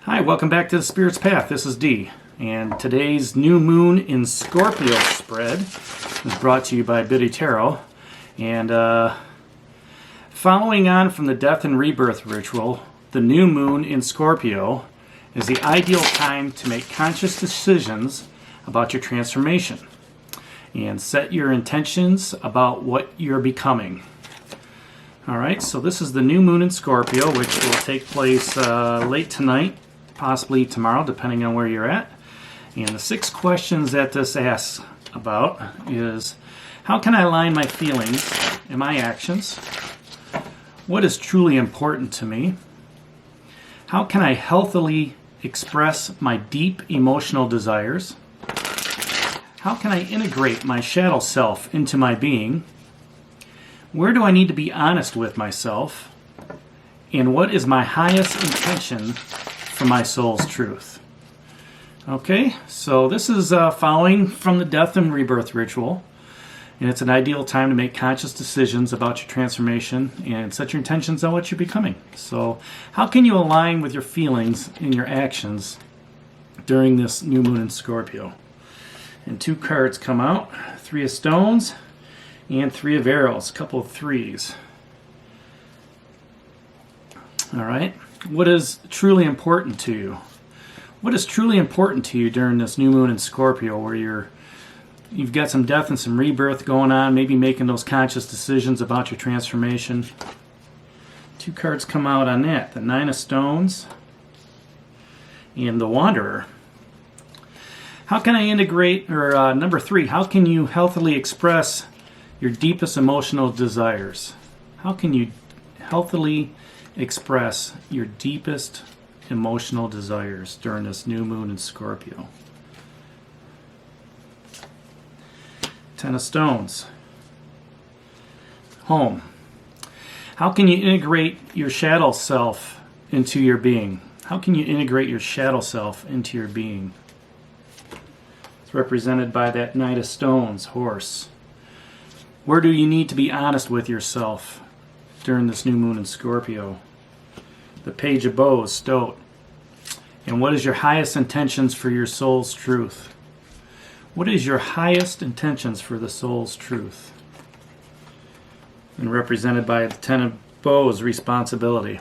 Hi, welcome back to the Spirit's Path. This is Dee, and today's new moon in Scorpio spread is brought to you by Biddy Tarot. And following on from the death and rebirth ritual, the new moon in Scorpio is the ideal time to make conscious decisions about your transformation and set your intentions about what you're becoming. All right, so this is the new moon in Scorpio, which will take place late tonight, possibly tomorrow, depending on where you're at. And the 6 questions that this asks about is, how can I align my feelings and my actions? What is truly important to me? How can I healthily express my deep emotional desires? How can I integrate my shadow self into my being? Where do I need to be honest with myself? And what is my highest intention for my soul's truth? Okay, so this is following from the death and rebirth ritual, and it's an ideal time to make conscious decisions about your transformation and set your intentions on what you're becoming. So how can you align with your feelings and your actions during this new moon in Scorpio? And 2 cards come out, 3 of stones and 3 of arrows, a couple of 3s. All right, what is truly important to you? What is truly important to you during this new moon in Scorpio, where you've got some death and some rebirth going on, maybe making those conscious decisions about your transformation? 2 cards come out on that, the 9 of stones and the wanderer. How can I integrate, or number 3, how can you healthily express your deepest emotional desires? How can you healthily express your deepest emotional desires during this new moon in Scorpio? 10 of stones. Home. How can you integrate your shadow self into your being? How can you integrate your shadow self into your being? It's represented by that Knight of Stones, horse. Where do you need to be honest with yourself during this new moon in Scorpio? The Page of Bows, stoat. And what is your highest intentions for your soul's truth? What is your highest intentions for the soul's truth? And represented by the 10 of Bows, responsibility.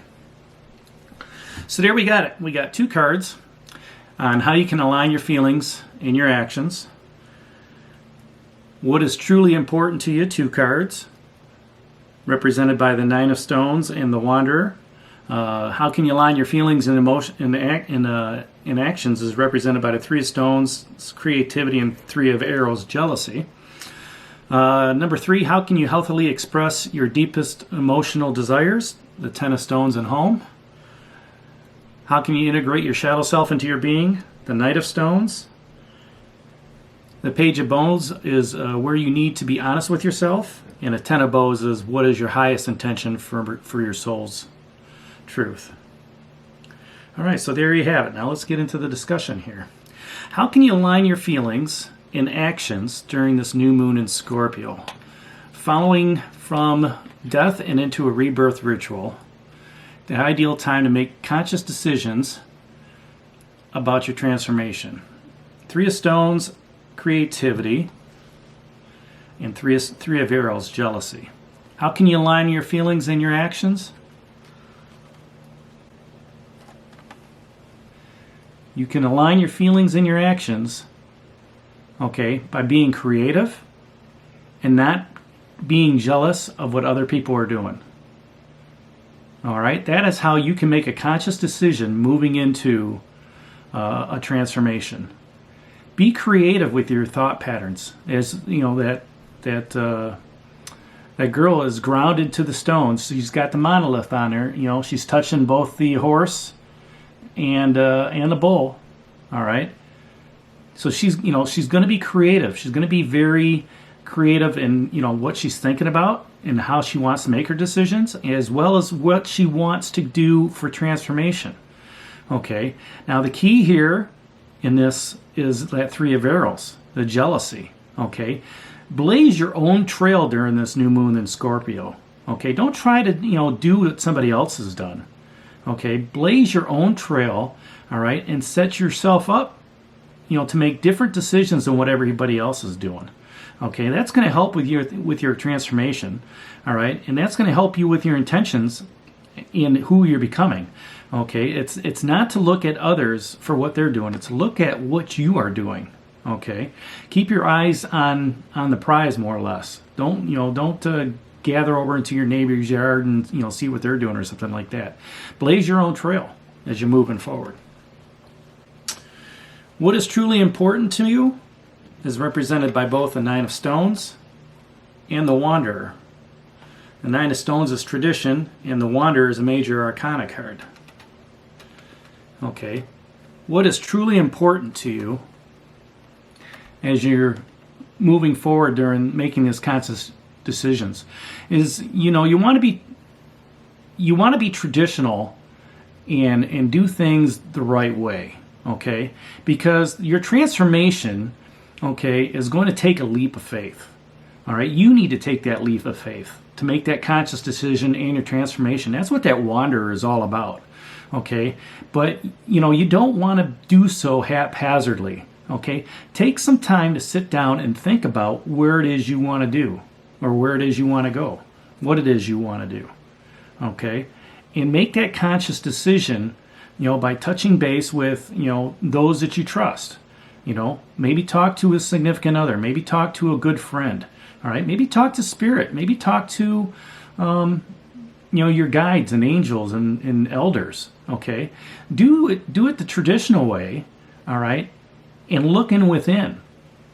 So there we got it. We got 2 cards on how you can align your feelings and your actions. What is truly important to you, 2 cards, represented by the 9 of stones and the wanderer. How can you align your feelings and emotion in actions is represented by the 3 of stones, creativity, and 3 of arrows, jealousy. Number 3, how can you healthily express your deepest emotional desires? The 10 of stones and home. How can you integrate your shadow self into your being? The Knight of Stones. The Page of Bows is where you need to be honest with yourself. And a 10 of Bows is what is your highest intention for your soul's truth. All right, so there you have it. Now let's get into the discussion here. How can you align your feelings and actions during this new moon in Scorpio? Following from death and into a rebirth ritual, the ideal time to make conscious decisions about your transformation. 3 of stones, creativity, and 3 of arrows, jealousy. How can you align your feelings and your actions? You can align your feelings and your actions, okay, by being creative and not being jealous of what other people are doing. All right, that is how you can make a conscious decision moving into a transformation. Be creative with your thought patterns. As you know, that girl is grounded to the stones. She's got the monolith on her. You know, she's touching both the horse and the bull. All right, so she's going to be creative. She's going to be very creative in what she's thinking about and how she wants to make her decisions, as well as what she wants to do for transformation. Okay, now the key here in this is that 3 of arrows, the jealousy. Okay, blaze your own trail during this new moon in Scorpio. Okay, don't try to do what somebody else has done. Okay, blaze your own trail, all right, and set yourself up, to make different decisions than what everybody else is doing. Okay, that's going to help with your transformation, all right, and that's going to help you with your intentions in who you're becoming. Okay, it's not to look at others for what they're doing; it's to look at what you are doing. Okay, keep your eyes on the prize, more or less. Don't gather over into your neighbor's yard and see what they're doing or something like that. Blaze your own trail as you're moving forward. What is truly important to you is represented by both the Nine of Stones and the Wanderer. The Nine of Stones is tradition, and the Wanderer is a major arcana card. Okay, what is truly important to you as you're moving forward during making these conscious decisions is you want to be traditional and do things the right way, okay? Because your transformation, okay, is going to take a leap of faith. All right, you need to take that leap of faith to make that conscious decision and your transformation. That's what that Wanderer is all about, okay? But you don't want to do so haphazardly. Okay, take some time to sit down and think about where it is you want to do, or where it is you want to go, what it is you want to do. Okay, and make that conscious decision, by touching base with, those that you trust. Maybe talk to a significant other, maybe talk to a good friend. All right, maybe talk to spirit, maybe talk to, your guides and angels and elders. Okay, do it the traditional way. All right. And look in within.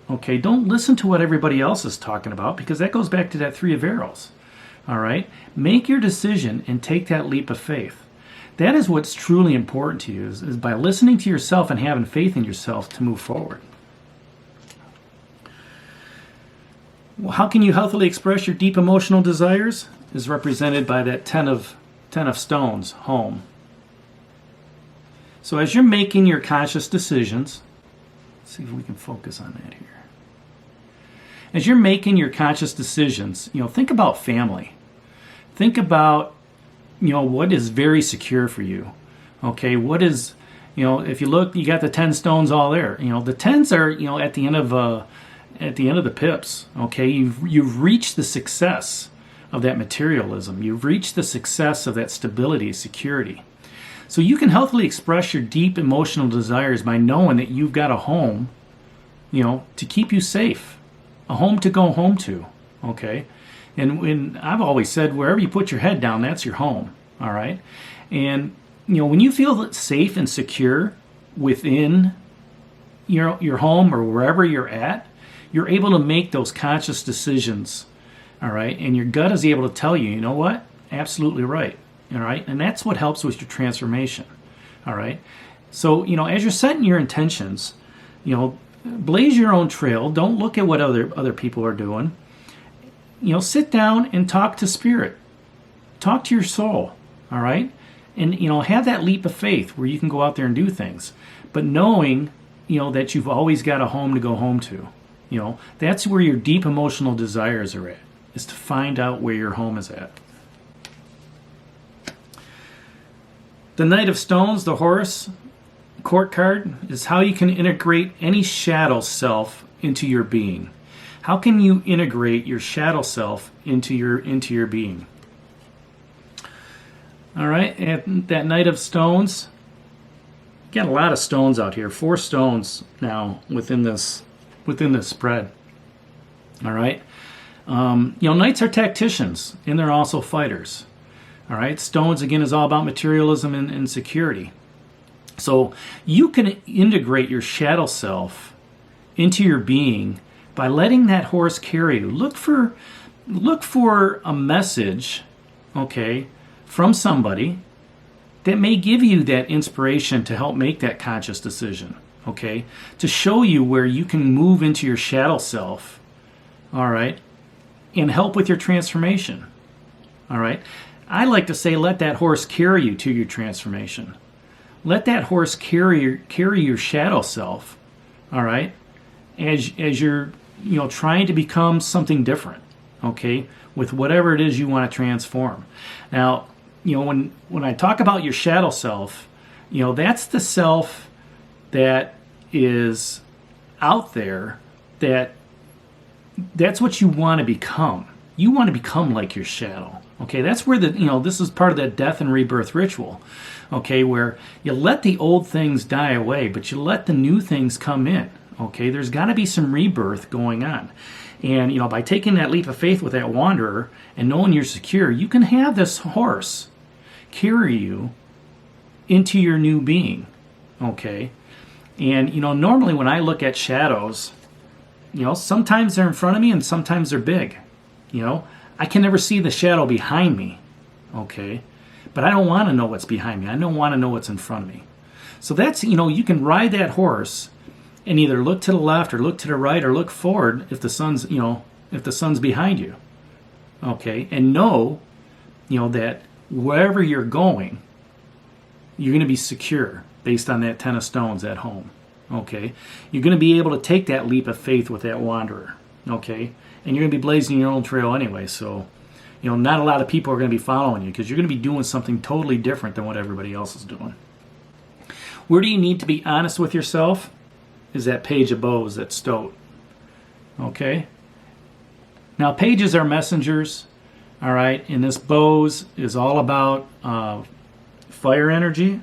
Okay, don't listen to what everybody else is talking about, because that goes back to that Three of Arrows. All right, make your decision and take that leap of faith. That is what's truly important to you, is by listening to yourself and having faith in yourself to move forward. Well, how can you healthily express your deep emotional desires? Is represented by that Ten of Stones, home. So as you're making your conscious decisions, see if we can focus on that here. As you're making your conscious decisions, think about family. Think about, what is very secure for you. Okay, what is, if you look, you got the 10 stones all there. The 10s are, at the end of the pips. Okay, you've reached the success of that materialism. You've reached the success of that stability, security. So you can healthily express your deep emotional desires by knowing that you've got a home, to keep you safe, a home to go home to, okay? And I've always said, wherever you put your head down, that's your home, all right? And, when you feel safe and secure within your home or wherever you're at, you're able to make those conscious decisions, all right? And your gut is able to tell you, you know what? Absolutely right. All right, and that's what helps with your transformation. All right, so as you're setting your intentions, blaze your own trail. Don't look at what other people are doing. Sit down and talk to spirit, talk to your soul. All right, and have that leap of faith where you can go out there and do things, but knowing that you've always got a home to go home to. That's where your deep emotional desires are at, is to find out where your home is at. The Knight of Stones, the horse, court card, is how you can integrate any shadow self into your being. How can you integrate your shadow self into your being? All right, and that Knight of Stones, you got a lot of stones out here. 4 stones now within this spread. All right, knights are tacticians, and they're also fighters. All right, stones, again, is all about materialism and security. So you can integrate your shadow self into your being by letting that horse carry you. Look for a message, okay, from somebody that may give you that inspiration to help make that conscious decision, okay, to show you where you can move into your shadow self, all right, and help with your transformation, all right. I like to say, let that horse carry you to your transformation. Let that horse carry your shadow self, all right, as you're trying to become something different, okay, with whatever it is you want to transform. Now, when I talk about your shadow self, that's the self that is out there, that's what you want to become. You want to become like your shadow. Okay, that's where this is part of that death and rebirth ritual. Okay, where you let the old things die away, but you let the new things come in. Okay, there's got to be some rebirth going on. And, by taking that leap of faith with that wanderer and knowing you're secure, you can have this horse carry you into your new being. Okay? And, normally when I look at shadows, sometimes they're in front of me and sometimes they're big. I can never see the shadow behind me. Okay? But I don't want to know what's behind me. I don't want to know what's in front of me. So that's, you can ride that horse and either look to the left or look to the right or look forward if the sun's behind you. Okay? And know, that wherever you're going, you're going to be secure based on that 10 of stones at home. Okay? You're going to be able to take that leap of faith with that wanderer. Okay? And you're going to be blazing your own trail anyway, so not a lot of people are going to be following you because you're going to be doing something totally different than what everybody else is doing. Where do you need to be honest with yourself? Is that page of bows, that stoat. Okay? Now, pages are messengers, all right? And this bows is all about fire energy,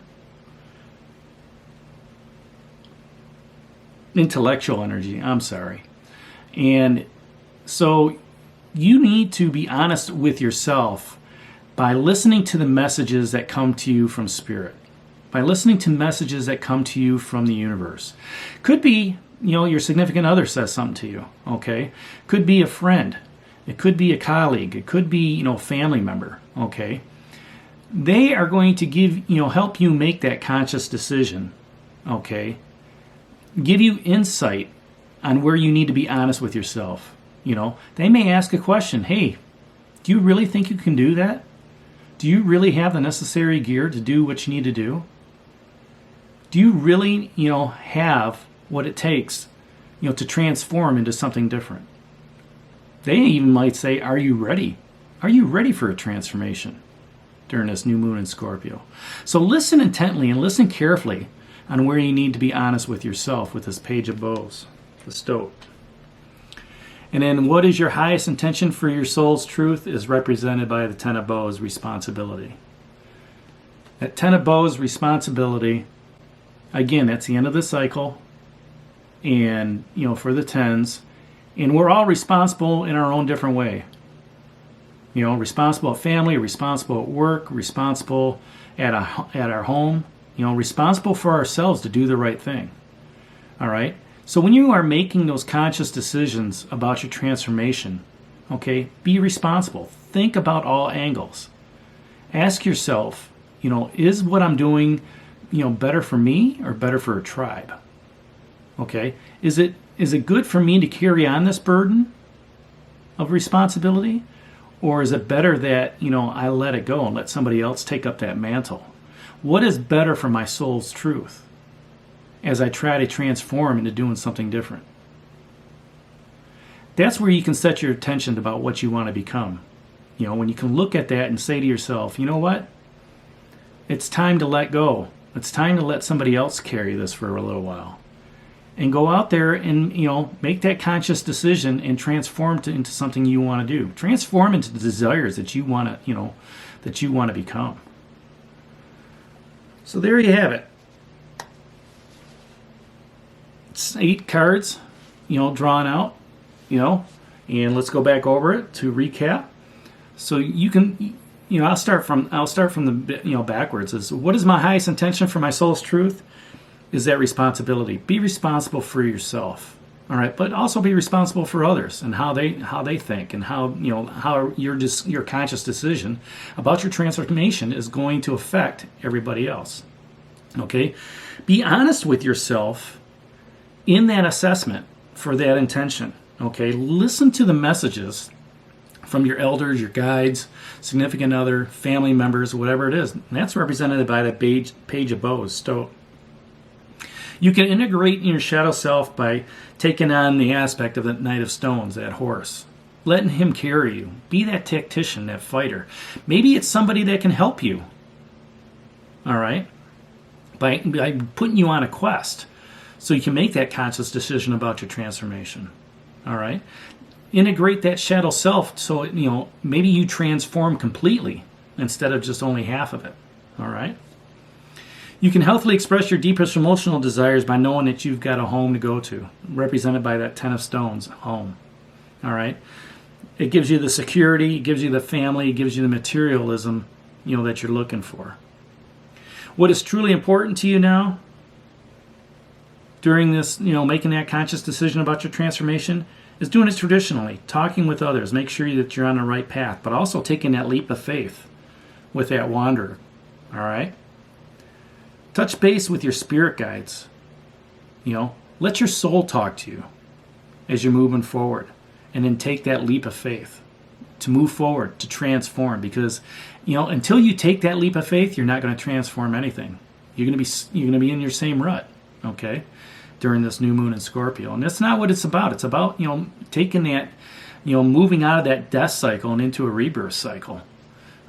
intellectual energy, I'm sorry. And so you need to be honest with yourself by listening to the messages that come to you from Spirit. By listening to messages that come to you from the universe. Could be, your significant other says something to you, okay? Could be a friend. It could be a colleague. It could be, a family member, okay? They are going to help you make that conscious decision, okay? Give you insight on where you need to be honest with yourself. They may ask a question, hey, do you really think you can do that? Do you really have the necessary gear to do what you need to do? Do you really, have what it takes, to transform into something different? They even might say, are you ready? Are you ready for a transformation during this new moon in Scorpio? So listen intently and listen carefully on where you need to be honest with yourself with this page of bows, the stoat. And then what is your highest intention for your soul's truth is represented by the 10 of bows, responsibility. That 10 of bows, responsibility, again, that's the end of the cycle. And, for the 10s. And we're all responsible in our own different way. Responsible at family, responsible at work, responsible at our home. Responsible for ourselves to do the right thing. All right? So when you are making those conscious decisions about your transformation, okay, be responsible. Think about all angles. Ask yourself, is what I'm doing, better for me or better for a tribe? Okay, is it good for me to carry on this burden of responsibility? Or is it better that, I let it go and let somebody else take up that mantle? What is better for my soul's truth as I try to transform into doing something different? That's where you can set your attention about what you want to become. When you can look at that and say to yourself, you know what? It's time to let go. It's time to let somebody else carry this for a little while. And go out there and, make that conscious decision and transform into something you want to do. Transform into the desires that you want to, become. So there you have it. It's 8 cards, drawn out, and let's go back over it to recap. So you can, I'll start from the, backwards. Is what is my highest intention for my soul's truth? Is that responsibility. Be responsible for yourself, all right? But also be responsible for others and how they think and how your conscious decision about your transformation is going to affect everybody else. Okay, be honest with yourself in that assessment for that intention. Okay, listen to the messages from your elders, your guides, significant other, family members, whatever it is. And that's represented by that page of bows, stoat. You can integrate in your shadow self by taking on the aspect of the Knight of Stones, that horse. letting him carry you. Be that tactician, that fighter. Maybe it's somebody that can help you. All right? By putting you on a quest so you can make that conscious decision about your transformation. All right? Integrate that shadow self so, maybe you transform completely instead of just only half of it. All right? You can healthily express your deepest emotional desires by knowing that you've got a home to go to, represented by that 10 of stones, home. All right? It gives you the security, it gives you the family, it gives you the materialism, that you're looking for. What is truly important to you now during this, making that conscious decision about your transformation is doing it traditionally, talking with others, make sure that you're on the right path, but also taking that leap of faith with that wanderer. All right? Touch base with your spirit guides. Let your soul talk to you as you're moving forward, and then take that leap of faith to move forward, to transform. Because, until you take that leap of faith, you're not going to transform anything. You're going to be in your same rut, okay, during this new moon in Scorpio. And that's not what it's about. It's about, taking that, moving out of that death cycle and into a rebirth cycle.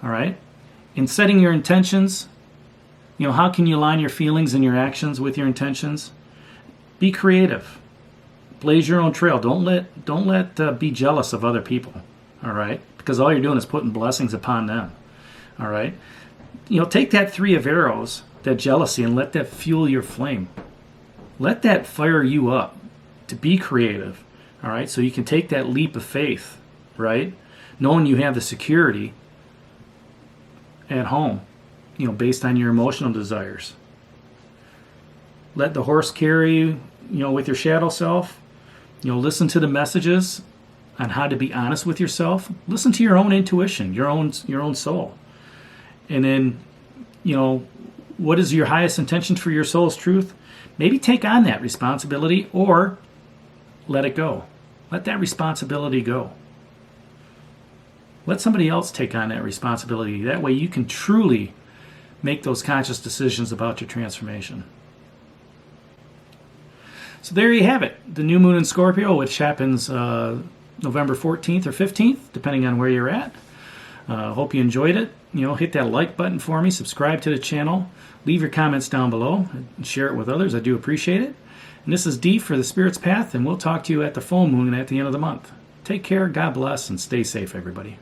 All right? In setting your intentions, how can you align your feelings and your actions with your intentions? Be creative. Blaze your own trail. Don't let be jealous of other people. All right? Because all you're doing is putting blessings upon them. All right? Take that 3 of arrows, that jealousy, and let that fuel your flame. Let that fire you up to be creative. All right? So you can take that leap of faith, right? Knowing you have the security at home, based on your emotional desires. Let the horse carry you, with your shadow self. Listen to the messages on how to be honest with yourself. Listen to your own intuition, your own soul. And then, what is your highest intention for your soul's truth? Maybe take on that responsibility or let it go. Let that responsibility go. Let somebody else take on that responsibility. That way you can truly make those conscious decisions about your transformation. So there you have it. The new moon in Scorpio, which happens November 14th or 15th, depending on where you're at. Hope you enjoyed it. Hit that like button for me. Subscribe to the channel. Leave your comments down below and share it with others. I do appreciate it. And this is Dee for the Spirit's Path, and we'll talk to you at the full moon at the end of the month. Take care, God bless, and stay safe, everybody.